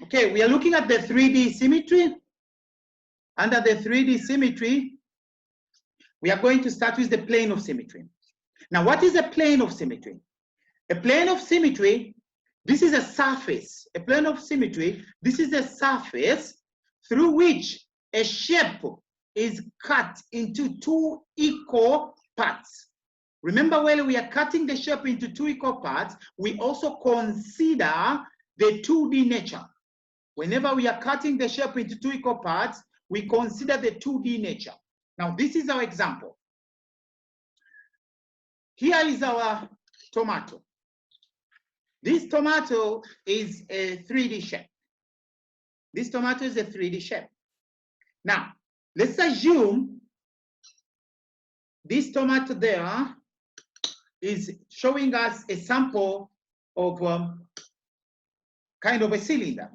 Okay, we are looking at the 3D symmetry. Under the 3D symmetry, we are going to start with the plane of symmetry. Now, what is a plane of symmetry? A plane of symmetry, this is a surface. A plane of symmetry, this is a surface through which a shape is cut into two equal parts. Remember, when we are cutting the shape into two equal parts, we also consider the 2D nature. Whenever we are cutting the shape into two equal parts, we consider the 2D nature. Now, this is our example. Here is our tomato. This tomato is a 3D shape. This tomato is a 3D shape. Now, let's assume this tomato there is showing us a sample of kind of a cylinder.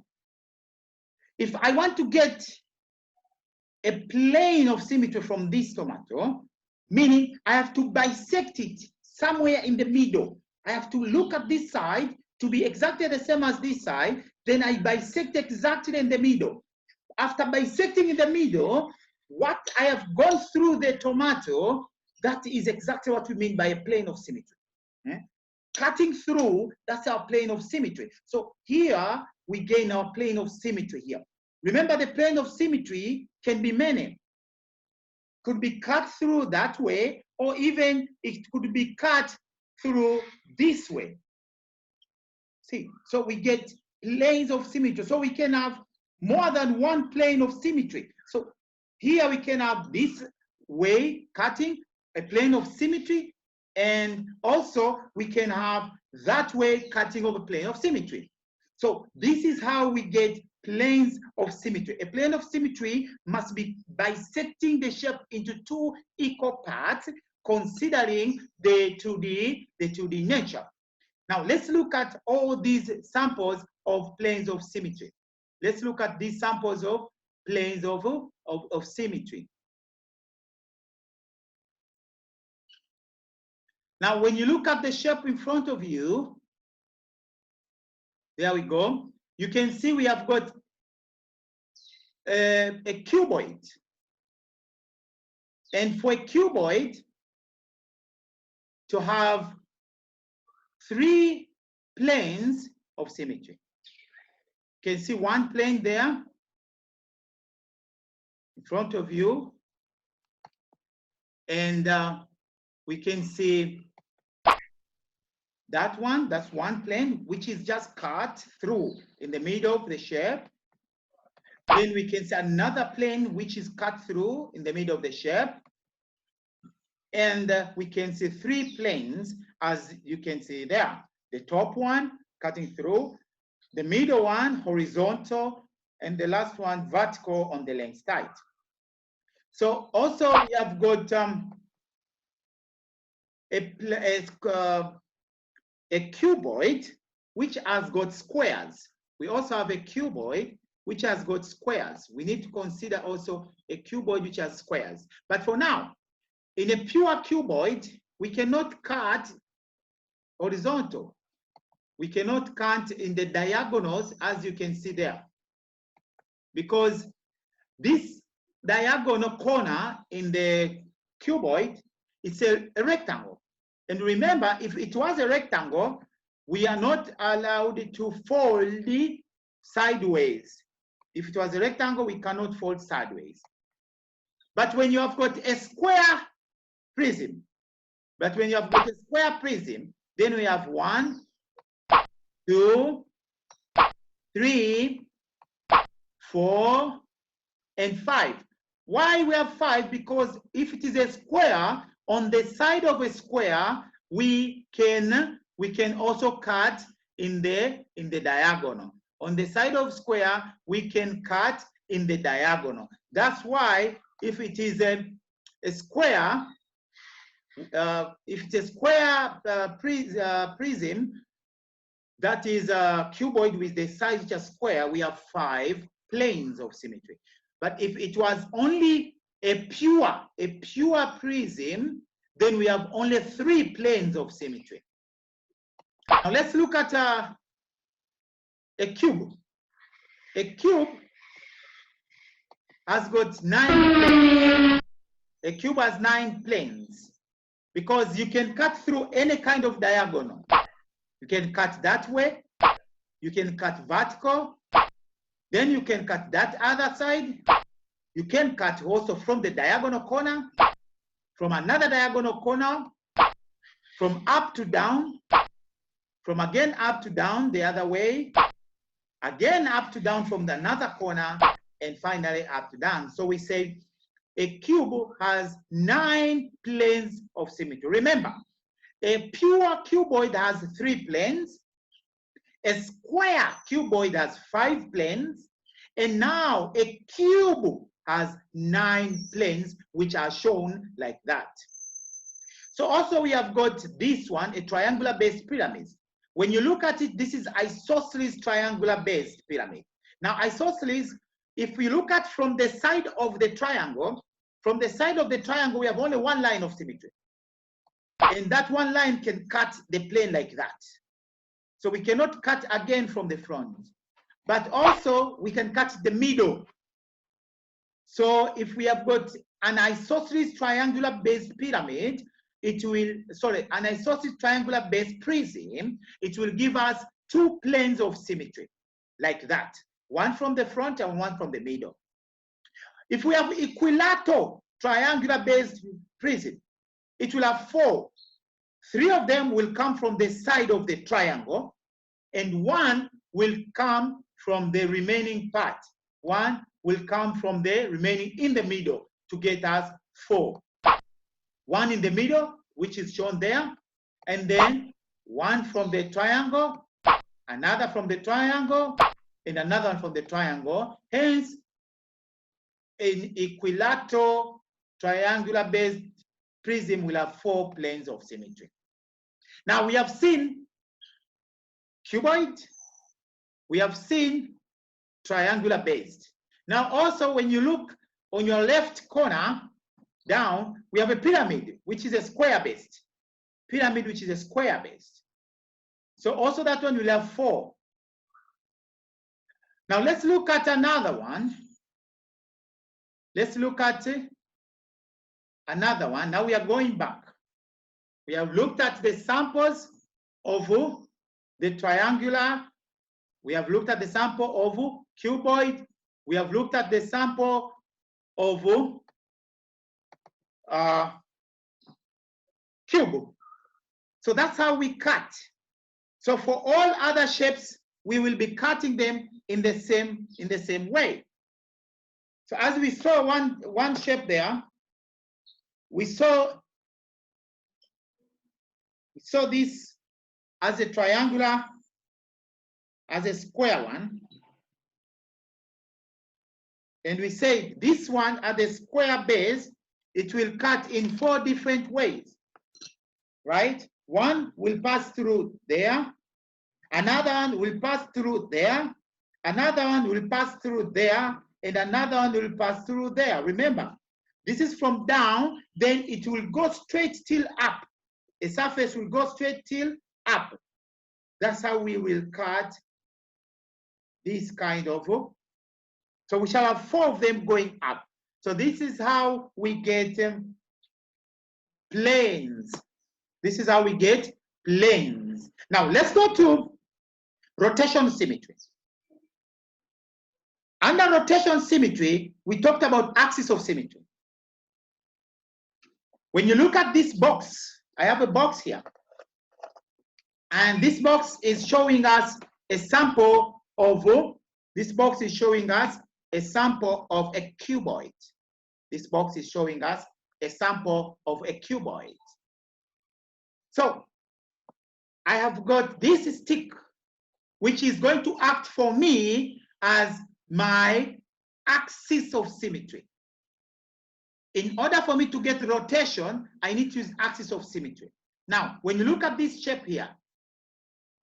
If I want to get a plane of symmetry from this tomato, meaning I have to bisect it somewhere in the middle. I have to look at this side to be exactly the same as this side, then I bisect exactly in the middle. After bisecting in the middle, what I have gone through the tomato, that is exactly what we mean by a plane of symmetry. Cutting through, that's our plane of symmetry. So here we gain our plane of symmetry here. Remember, the plane of symmetry can be many. Could be cut through that way, or even it could be cut through this way. See, so we get planes of symmetry. So we can have more than one plane of symmetry. So here we can have this way cutting, a plane of symmetry, and also we can have that way cutting of a plane of symmetry. So this is how we get planes of symmetry. A plane of symmetry must be bisecting the shape into two equal parts, considering the 2D nature. Now let's look at all these samples of planes of symmetry. Let's look at these samples of planes of symmetry. Now, when you look at the shape in front of you, there we go. You can see we have got a cuboid. And for a cuboid to have three planes of symmetry. You can see one plane there in front of you. And we can see that one, that's one plane, which is just cut through in the middle of the shape. Then we can see another plane, which is cut through in the middle of the shape. And we can see three planes, as you can see there. The top one cutting through, the middle one horizontal, and the last one vertical on the length side. So also we have got a cuboid which has got squares. We also have a cuboid which has got squares. We need to consider also a cuboid which has squares. But for now, in a pure cuboid, we cannot cut horizontal. We cannot cut in the diagonals, as you can see there, because this diagonal corner in the cuboid, it's a rectangle. And remember, if it was a rectangle, we are not allowed to fold sideways. If it was a rectangle, we cannot fold sideways. But when you have got a square prism, then we have 1, 2, 3, 4, and 5. Why we have 5? Because if it is a square, on the side of a square, we can also cut in the diagonal. On the side of square, we can cut in the diagonal. That's why if it is a square, if it's a square prism, that is a cuboid with the sides which are square, we have 5 planes of symmetry. But if it was only a pure prism, then we have only 3 planes of symmetry. Now let's look at a cube. A cube has got 9 planes. A cube has 9 planes because you can cut through any kind of diagonal. You can cut that way, you can cut vertical, then you can cut that other side. You can cut also from the diagonal corner, from another diagonal corner, from up to down, from again up to down the other way, again up to down from the another corner, and finally up to down. So we say a cube has 9 planes of symmetry. Remember, a pure cuboid has 3 planes, a square cuboid has 5 planes, and now a cube has 9 planes, which are shown like that. So also we have got this one, a triangular based pyramid. When you look at it, this is isosceles triangular based pyramid. Now isosceles, if we look at from the side of the triangle, we have only one line of symmetry. And that one line can cut the plane like that. So we cannot cut again from the front. But also we can cut the middle. So if we have got an isosceles triangular based pyramid, an isosceles triangular based prism, it will give us 2 planes of symmetry, like that. One from the front and one from the middle. If we have equilateral triangular based prism, it will have 4. 3 of them will come from the side of the triangle, and 1 will come from the remaining part. 1 will come from the remaining in the middle to get us 4. 1 in the middle, which is shown there, and then 1 from the triangle, another from the triangle, and another one from the triangle. Hence, an equilateral triangular based prism will have 4 planes of symmetry. Now we have seen cuboid, we have seen triangular based. Now also when you look on your left corner down, we have a pyramid, which is a square based. Pyramid, which is a square based. So also that one will have 4. Now let's look at another one. Let's look at another one. Now we are going back. We have looked at the samples of the triangular. We have looked at the sample of cuboid. We have looked at the sample of cube. So that's how we cut. So for all other shapes, we will be cutting them in the same way. So as we saw one shape there, we saw this as a triangular, as a square one. And we say this one at the square base, it will cut in 4 different ways, right? One will pass through there, another one will pass through there, another one will pass through there, and another one will pass through there. Remember, this is from down, then it will go straight till up. A surface will go straight till up. That's how we will cut this kind of. So we shall have 4 of them going up. So this is how we get planes. This is how we get planes. Now let's go to rotation symmetry. Under rotation symmetry, we talked about axis of symmetry. When you look at this box, I have a box here. And this box is showing us a sample of, this box is showing us a sample of a cuboid. This box is showing us a sample of a cuboid. So I have got this stick, which is going to act for me as my axis of symmetry. In order for me to get rotation, I need to use axis of symmetry. Now, when you look at this shape here,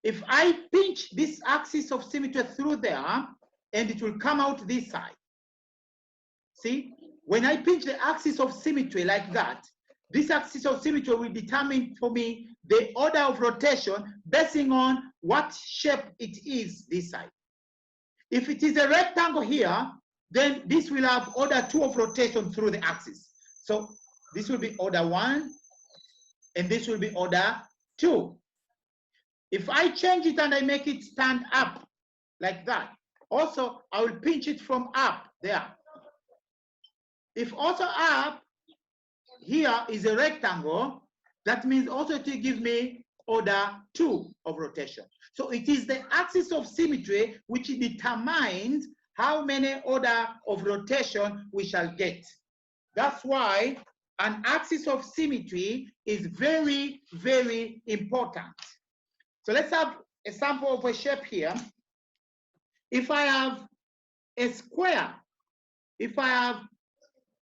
if I pinch this axis of symmetry through there, and it will come out this side. See, when I pinch the axis of symmetry like that, this axis of symmetry will determine for me the order of rotation basing on what shape it is this side. If it is a rectangle here, then this will have order 2 of rotation through the axis. So this will be order 1, and this will be order 2. If I change it and I make it stand up like that, also I will pinch it from up there. If also up here is a rectangle, that means also it will give me order 2 of rotation. So it is the axis of symmetry which determines how many order of rotation we shall get. That's why an axis of symmetry is very, very important. So let's have a sample of a shape here. If I have a square, if I have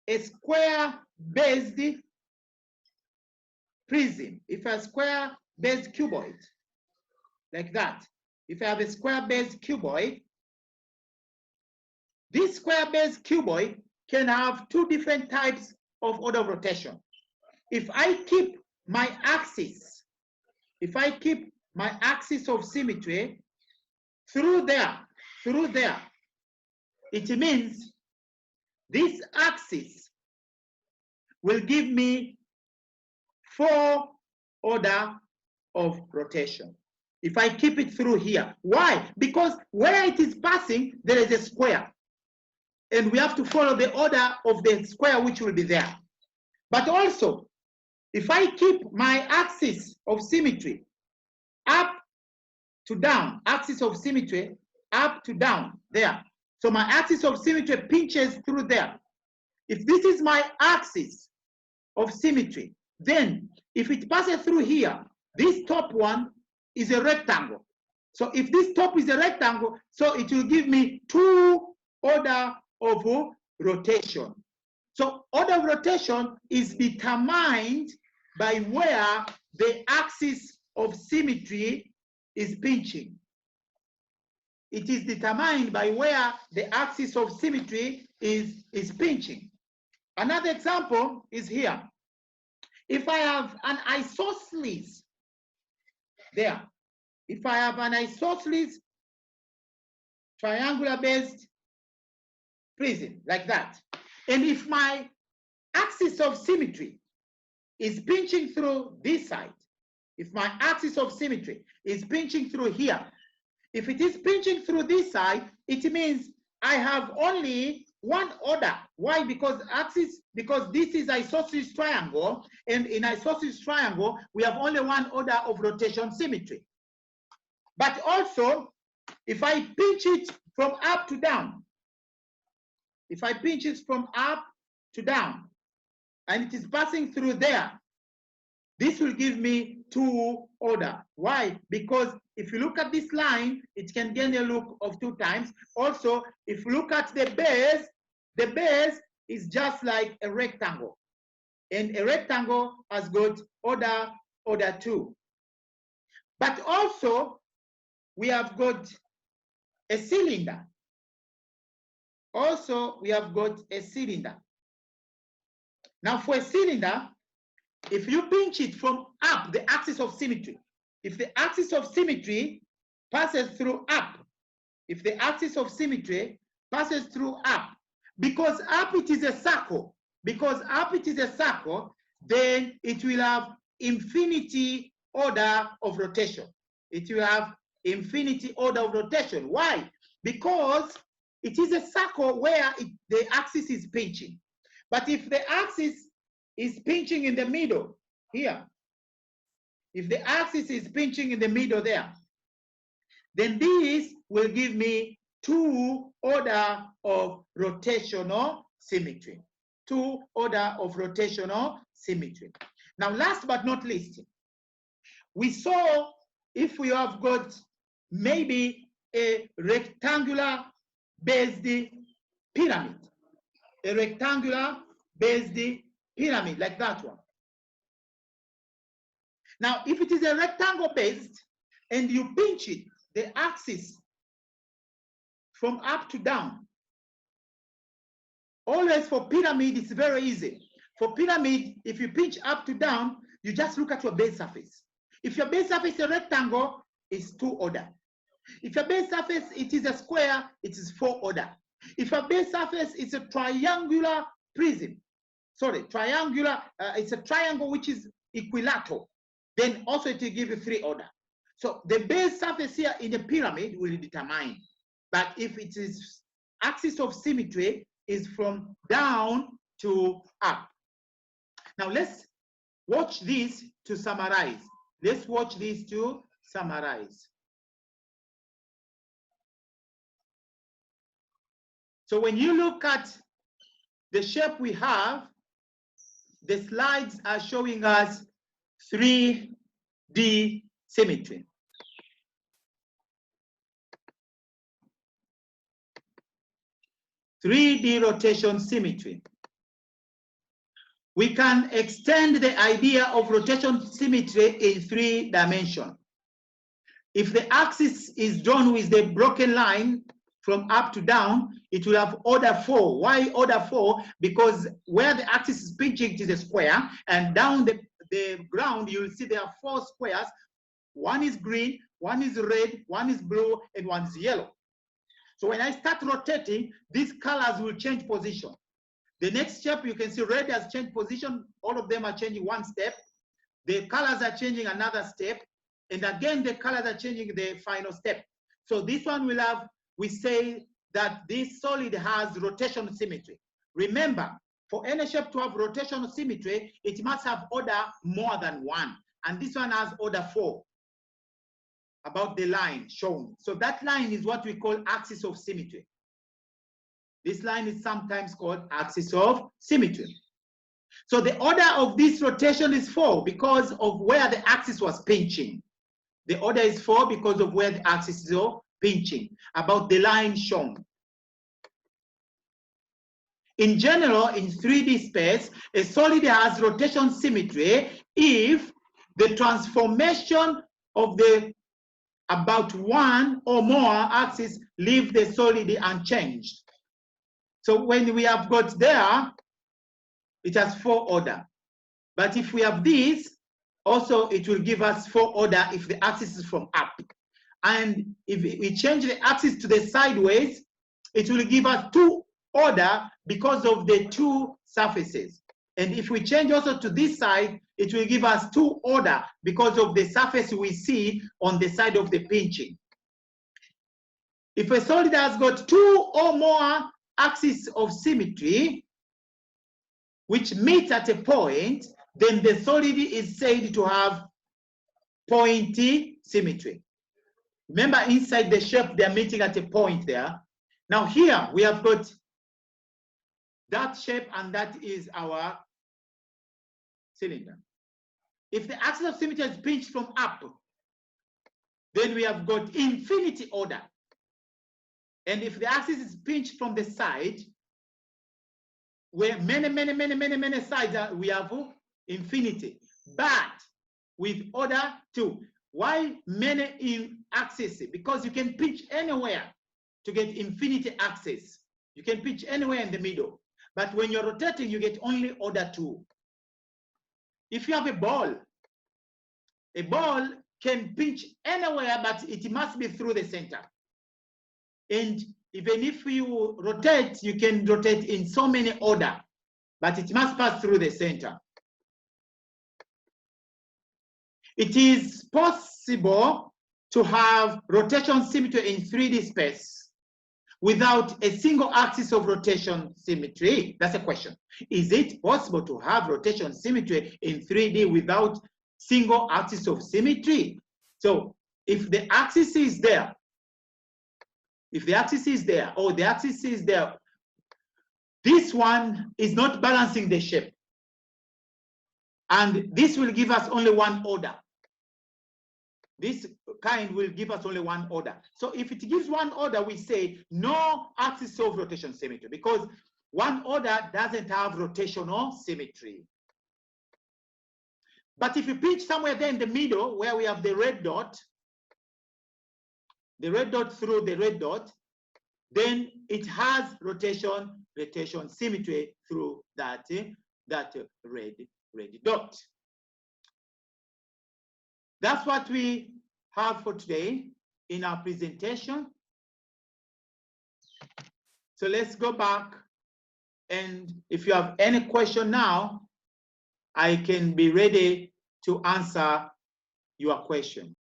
a square-based prism, if a square-based cuboid, like that, if I have a square-based cuboid, this square-based cuboid can have 2 different types of order of rotation. If I keep my axis, my axis of symmetry through there, it means this axis will give me 4 order of rotation. If I keep it through here. Why? Because where it is passing, there is a square. And we have to follow the order of the square which will be there. But also, if I keep my axis of symmetry up to down, axis of symmetry up to down, there. So my axis of symmetry pinches through there. If this is my axis of symmetry, then if it passes through here, this top one is a rectangle. So if this top is a rectangle, so it will give me 2 order of rotation. So order of rotation is determined by where the axis of symmetry is pinching. It is determined by where the axis of symmetry is pinching. Another example is here. If I have an isosceles there, if I have an isosceles triangular-based prism like that, and if my axis of symmetry is pinching through this side, if my axis of symmetry is pinching through here, if it is pinching through this side, it means I have only 1 order. Why? Because this is isosceles triangle, and in isosceles triangle, we have only 1 order of rotation symmetry. But also, if I pinch it from up to down, if I pinch it from up to down, and it is passing through there, this will give me 2 order. Why? Because if you look at this line, it can gain a look of 2 times. Also, if you look at the base is just like a rectangle. And a rectangle has got order 2. But also, we have got a cylinder. Also, we have got a cylinder. Now, for a cylinder, if you pinch it from up, the axis of symmetry, if the axis of symmetry passes through up, if the axis of symmetry passes through up, because up it is a circle, then it will have infinity order of rotation. It will have infinity order of rotation. Why? Because it is a circle where the axis is pinching. But if the axis is pinching in the middle here, if the axis is pinching in the middle there, then this will give me 2 order of rotational symmetry. 2 order of rotational symmetry. Now, last but not least, we saw if we have got maybe a rectangular based pyramid, a rectangular based pyramid like that one. Now, if it is a rectangle based and you pinch it, the axis from up to down, always for pyramid, it's very easy. For pyramid, if you pinch up to down, you just look at your base surface. If your base surface is a rectangle, it's 2 order. If your base surface, it is a square, it is 4 order. If your base surface is a triangular prism, it's a triangle which is equilateral, then also it will give you 3 order. So the base surface here in the pyramid will determine. But if it is axis of symmetry, is from down to up. Now let's watch this to summarize. Let's watch this to summarize. So when you look at the shape we have, the slides are showing us 3D symmetry. Three-D rotation symmetry. We can extend the idea of rotation symmetry in 3 dimensions. If the axis is drawn with the broken line from up to down, it will have order 4. Why order 4? Because where the axis is pinching, it is a square, and down the ground, you will see there are 4 squares. One is green, one is red, one is blue, and one is yellow. So when I start rotating, these colors will change position. The next step, you can see red has changed position. All of them are changing 1 step. The colors are changing another step. And again, the colors are changing the final step. So this one will have, we say that this solid has rotational symmetry. Remember, for any shape to have rotational symmetry, it must have order more than 1. And this one has order 4 about the line shown. So that line is what we call axis of symmetry. This line is sometimes called axis of symmetry. So the order of this rotation is 4 because of where the axis was pinching. The order is 4 because of where the axis is pinching, about the line shown. In general, in 3D space, a solid has rotation symmetry if the transformation of the about 1 or more axes leave the solid unchanged. So when we have got there, it has 4 order. But if we have this, also it will give us 4 order if the axis is from up. And if we change the axis to the sideways, it will give us 2 order because of the 2 surfaces. And if we change also to this side, it will give us 2 order because of the surface we see on the side of the pinching. If a solid has got 2 or more axes of symmetry, which meet at a point, then the solid is said to have pointy symmetry. Remember, inside the shape, they are meeting at a point there. Now here, we have got that shape, and that is our cylinder. If the axis of symmetry is pinched from up, then we have got infinity order. And if the axis is pinched from the side, where many sides are, we have infinity, but with order 2. Why many in axis? Because you can pitch anywhere to get infinity axis. You can pitch anywhere in the middle. But when you're rotating, you get only order 2. If you have a ball can pinch anywhere, but it must be through the center. And even if you rotate, you can rotate in so many order, but it must pass through the center. It is possible to have rotation symmetry in 3D space without a single axis of rotation symmetry. That's a question. Is it possible to have rotation symmetry in 3D without single axis of symmetry? So if the axis is there, or the axis is there, this one is not balancing the shape. And this will give us only 1 order. This kind will give us only 1 order. So if it gives 1 order, we say no axis of rotation symmetry, because 1 order doesn't have rotational symmetry. But if you pinch somewhere there in the middle where we have the red dot through the red dot, then it has rotation symmetry through that red dot. That's what we have for today. in our presentation. So let's go back, and if you have any question now, I can be ready to answer your question.